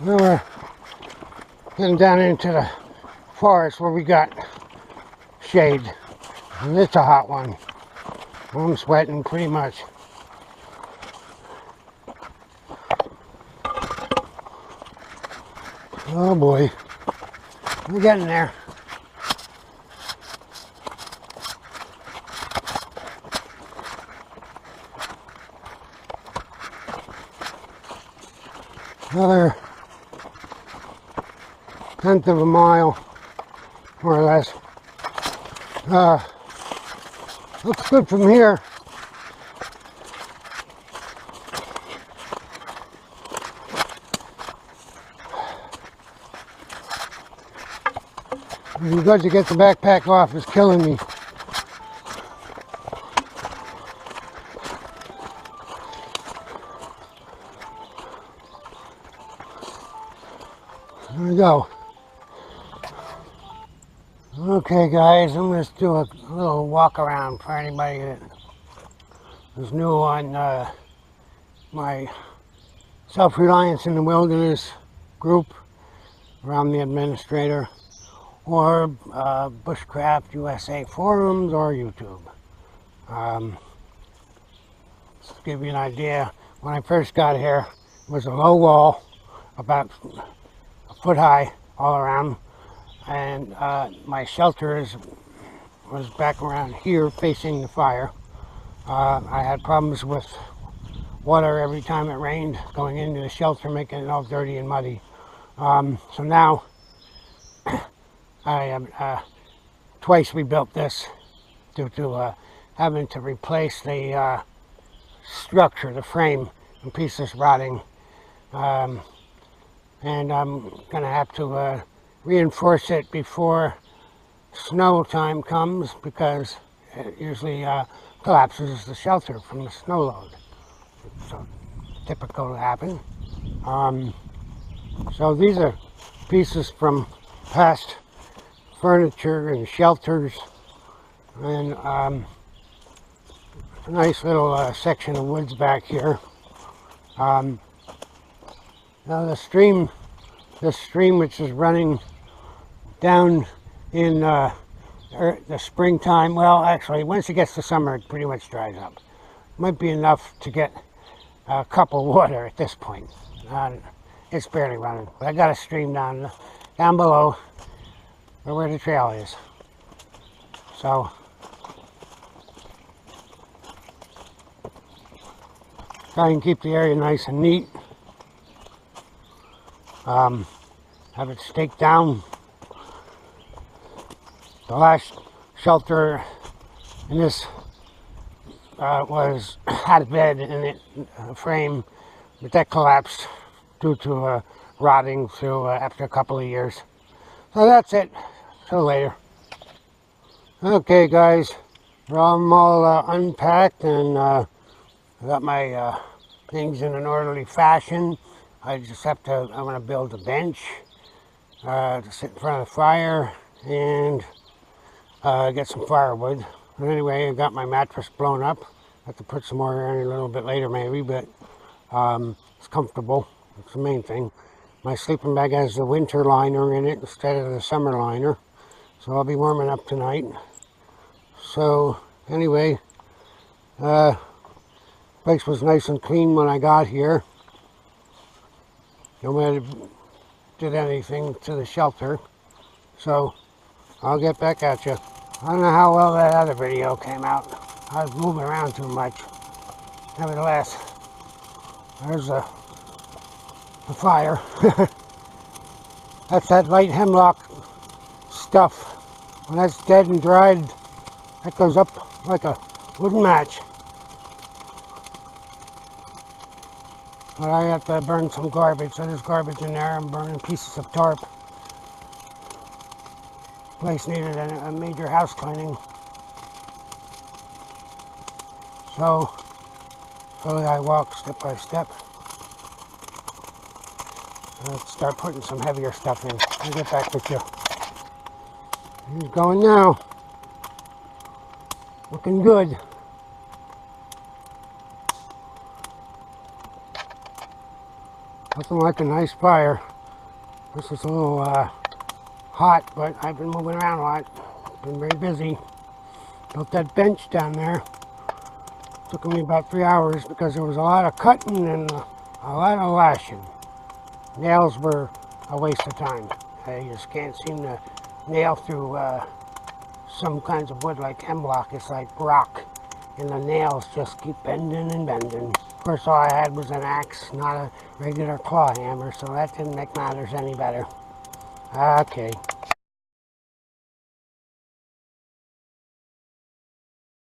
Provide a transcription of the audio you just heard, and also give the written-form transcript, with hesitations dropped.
Now we're getting down into the forest where we got shade. And it's a hot one. I'm sweating pretty much. Oh boy. We're getting there. Another tenth of a mile, more or less. Looks good from here. You got to get the backpack off, it's killing me. There we go. Okay guys, I'm going to do a little walk around for anybody that is new on my Self-Reliance in the Wilderness group around the administrator, or Bushcraft USA forums, or YouTube. Just to give you an idea, when I first got here, it was a low wall about a foot high all around, and my shelters was back around here facing the fire. I had problems with water every time it rained going into the shelter, making it all dirty and muddy. So now I have twice rebuilt this due to having to replace the structure, the frame, in pieces rotting. And I'm going to have to reinforce it before snow time comes, because it usually collapses the shelter from the snow load. So typical to happen. So these are pieces from past furniture and shelters, and a nice little section of woods back here. Now this stream which is running down in the springtime, well actually once it gets to summer it pretty much dries up. Might be enough to get a cup of water at this point. It's barely running, but I got a stream down below where the trail is. So try and keep the area nice and neat. Have it staked down. The last shelter in this had a bed in it, a frame, but that collapsed due to rotting through after a couple of years. So that's it. Till later. Okay guys, I'm all unpacked, and I got my things in an orderly fashion. I just have to, I'm going to build a bench to sit in front of the fire and get some firewood. But anyway, I got my mattress blown up. I have to put some more in a little bit later maybe, but it's comfortable. That's the main thing. My sleeping bag has the winter liner in it instead of the summer liner, so I'll be warming up tonight. So anyway, place was nice and clean when I got here. Nobody did anything to the shelter, so I'll get back at you. I don't know how well that other video came out. I was moving around too much. Nevertheless, there's the fire. That's that light hemlock stuff. When that's dead and dried, that goes up like a wooden match. But I have to burn some garbage, so there's garbage in there. I'm burning pieces of tarp. Place needed a major house cleaning. So I walk step by step. Let's start putting some heavier stuff in. I'll get back with you. He's going now. Looking good. Nothing like a nice fire. This is a little hot, but I've been moving around a lot. Been very busy. Built that bench down there. Took me about 3 hours because there was a lot of cutting and a lot of lashing. Nails were a waste of time. I just can't seem to nail through some kinds of wood like hemlock. It's like rock, and the nails just keep bending and bending. Of course, all I had was an axe, not a regular claw hammer, so that didn't make matters any better. Okay.